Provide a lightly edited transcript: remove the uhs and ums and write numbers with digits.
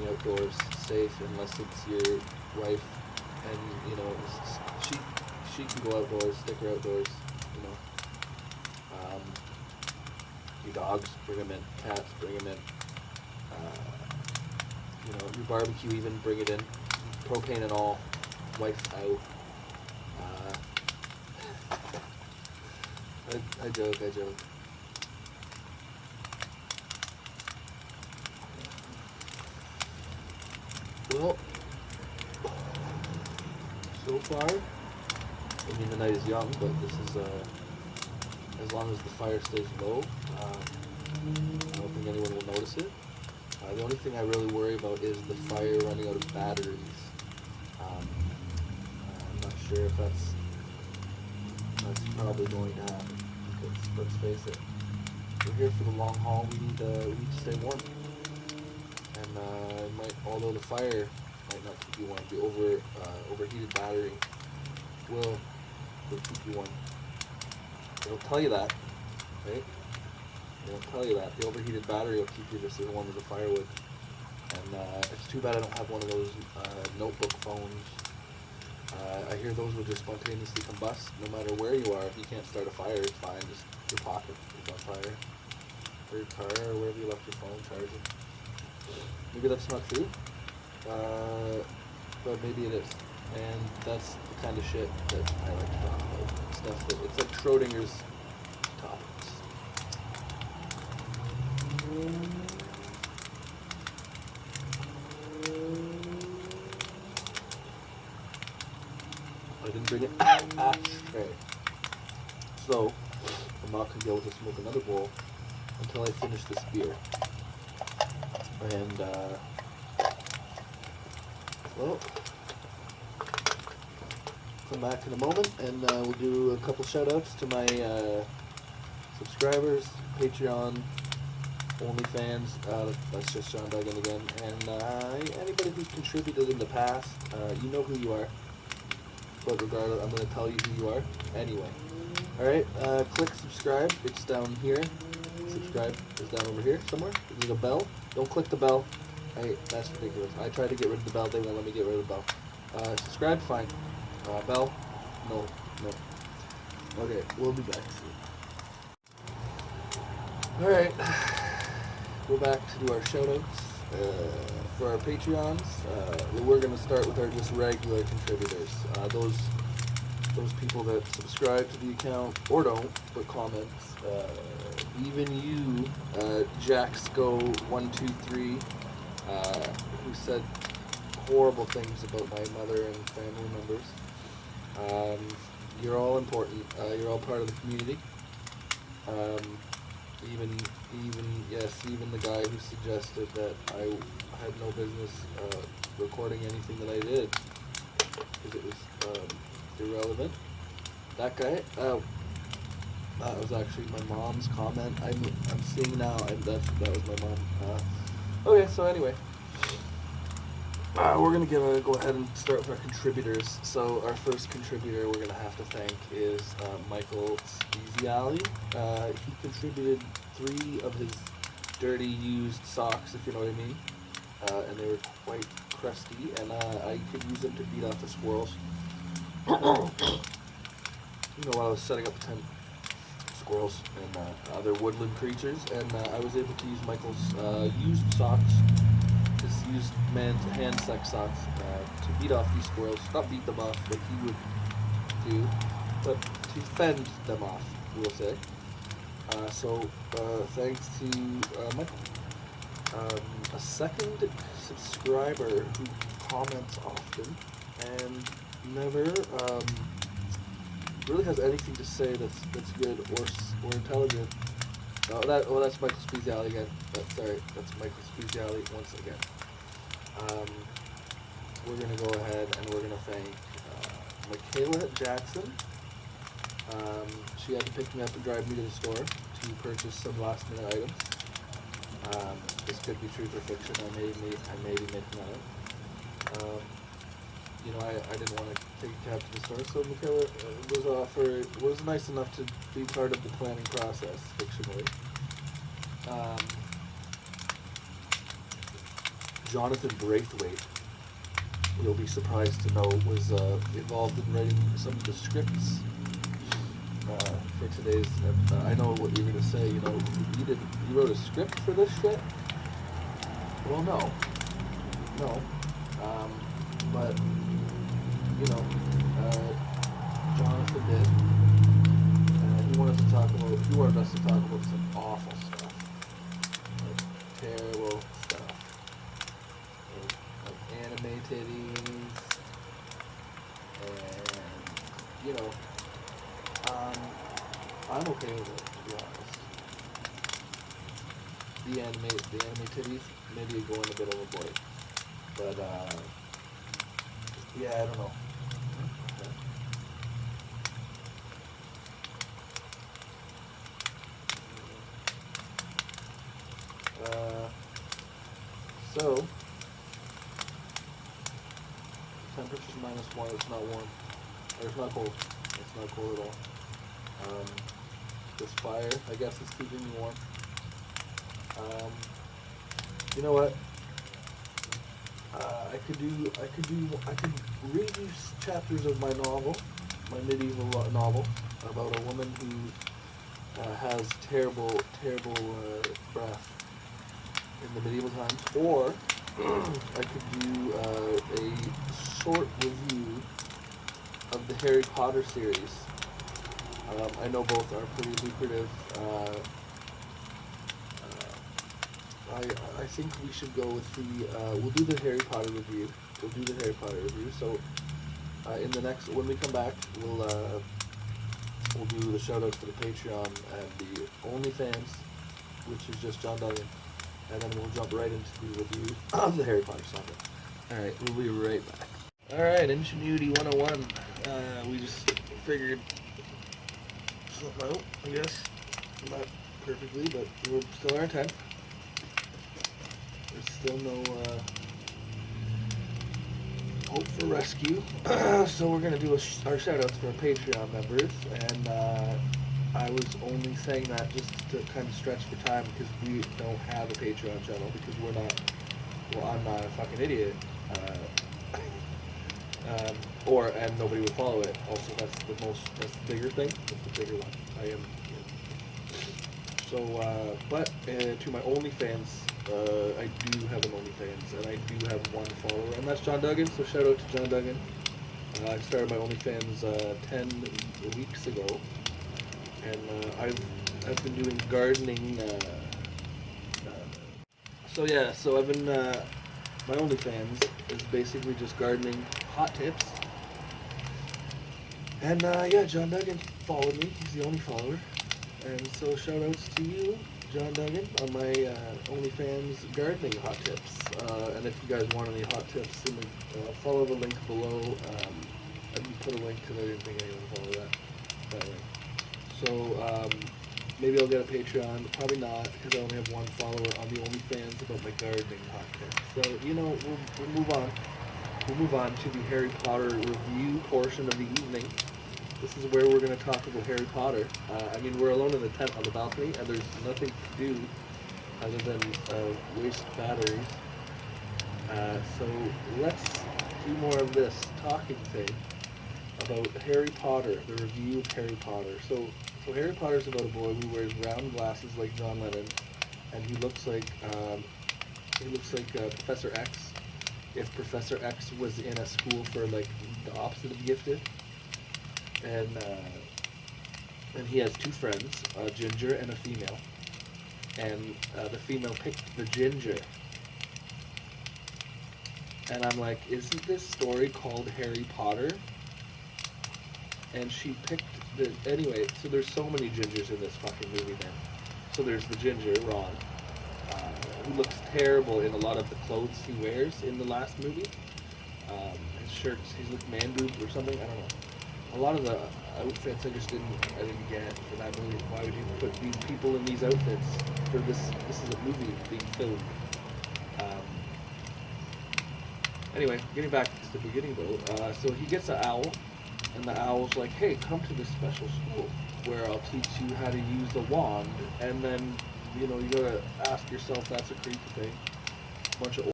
outdoors safe unless it's your wife, and you know she can go outdoors, stick her outdoors. You know, um, your dogs, bring them in. Cats, bring them in. You know, your barbecue, even bring it in. Propane and all, wife out. I joke. Well, so far, I mean the night is young, but this is as long as the fire stays low, I don't think anyone will notice it. The only thing I really worry about is the fire running out of batteries. I'm not sure if that's probably going to happen, because let's face it, we're here for the long haul. We need to stay warm, and although the fire might not keep you warm, the overheated battery will keep you warm. They don't tell you that, right? They don't tell you that. The overheated battery will keep you just as warm as the firewood. And it's too bad I don't have one of those notebook phones. I hear those will just spontaneously combust no matter where you are. If you can't start a fire, it's fine. Just your pocket is on fire. Or your car, or wherever you left your phone charging. Maybe that's not true. But maybe it is. And that's the kind of shit that I like to talk about. Stuff that, it's like Schrodinger's topics. I didn't bring it ashtray. So, I'm not going to be able to smoke another bowl until I finish this beer. And, well, come back in a moment and we'll do a couple shout outs to my subscribers, Patreon, OnlyFans, that's just Sean Duggan again, and anybody who's contributed in the past, you know who you are, but regardless, I'm going to tell you who you are anyway. Alright, click subscribe, it's down here. Subscribe is down over here somewhere. There's a bell. Don't click the bell. That's ridiculous. I tried to get rid of the bell, they won't let me get rid of the bell. Subscribe, fine. Bell? No. Okay, we'll be back soon. Alright, we're back to do our shoutouts. For our Patreons, we're going to start with our just regular contributors. Those people that subscribe to the account, or don't, but comments. Even you, Jacksco123, who said horrible things about my mother and family members. You're all important. You're all part of the community. Even the guy who suggested that I had no business recording anything that I did because it was irrelevant. That guy, that was actually my mom's comment. I'm seeing now, that was my mom. Okay, so anyway, we're gonna go ahead and start with our contributors. So our first contributor we're gonna have to thank is Michael Speziali. He contributed 3 of his dirty used socks, if you know what I mean, and they were quite crusty, and I could use them to beat off the squirrels. While I was setting up the tent, squirrels and other woodland creatures, and I was able to use Michael's used socks, his used hand sex socks, to beat off these squirrels. Not beat them off like he would do, but to fend them off, we'll say. So thanks to Michael. A second subscriber who comments often and never really has anything to say that's good or intelligent. That's Michael Speziali again. That's Michael Speziali once again. We're gonna go ahead and we're gonna thank Michaela Jackson. She had to pick me up and drive me to the store to purchase some last minute items. This could be truth or fiction. I may be making that up. I didn't want to take a cab to the store, so Michaela was nice enough to be part of the planning process, fictionally. Jonathan Braithwaite, you'll be surprised to know, was involved in writing some of the scripts for today's. I know what you're gonna say. You know, you wrote a script for this shit. Well, no. But you know, Jonathan did. He wanted us to talk about some awful stuff, like terrible stuff, like anime titties, and you know, I'm okay with it, to be honest. The anime titties, maybe going a bit overboard, but yeah, I don't know. So, temperature's -1, it's not warm. Or it's not cold. It's not cold at all. This fire, I guess, is keeping me warm. You know what? I could read you chapters of my novel, my medieval novel, about a woman who has terrible breath in the medieval times, or I could do a short review of the Harry Potter series. I know both are pretty lucrative. I think we should go with we'll do the Harry Potter review. So in the next, when we come back, we'll do the shout outs for the Patreon and the OnlyFans, which is just John Duggan. And then we'll jump right into the review of the Harry Potter saga. Alright, we'll be right back. Alright, Ingenuity 101. We just figured something out, I guess. Not perfectly, but we're still on our 10th. There's still no hope for rescue. So we're going to do our shout-outs for our Patreon members. And I was only saying that just to kind of stretch for time because we don't have a Patreon channel because we're not, well, I'm not a fucking idiot. And nobody would follow it. Also, that's the bigger thing. That's the bigger one. I am. So, but to my OnlyFans, I do have an OnlyFans, and I do have one follower, and that's John Duggan. So shout out to John Duggan. I started my OnlyFans 10 weeks ago, and I've been doing gardening. So I've been my OnlyFans is basically just gardening hot tips. And John Duggan followed me. He's the only follower. And so shout outs to you, John Duggan, on my OnlyFans gardening hot tips. And if you guys want any hot tips, follow the link below. I didn't put a link because I didn't think anyone would follow that link. So maybe I'll get a Patreon, but probably not because I only have one follower on the OnlyFans about my gardening hot tips. So, we'll move on. We'll move on to the Harry Potter review portion of the evening. This is where we're going to talk about Harry Potter. We're alone in the tent on the balcony, and there's nothing to do other than waste batteries. So let's do more of this talking thing about Harry Potter, the review of Harry Potter. So Harry Potter's about a boy who wears round glasses like John Lennon, and he looks like Professor X. If Professor X was in a school for like the opposite of gifted. And he has two friends, a ginger and a female. And the female picked the ginger. And I'm like, isn't this story called Harry Potter? And she picked anyway, so there's so many gingers in this fucking movie then. So there's the ginger, Ron, who looks terrible in a lot of the clothes he wears in the last movie. His shirts, he's like man boob or something, I don't know. A lot of the outfits I didn't get for that movie. Why would you put these people in these outfits for this? This is a movie being filmed. Anyway, getting back to the beginning though. So he gets an owl, and the owl's like, "Hey, come to this special school where I'll teach you how to use the wand." And then, you gotta ask yourself, that's a creepy thing. Bunch of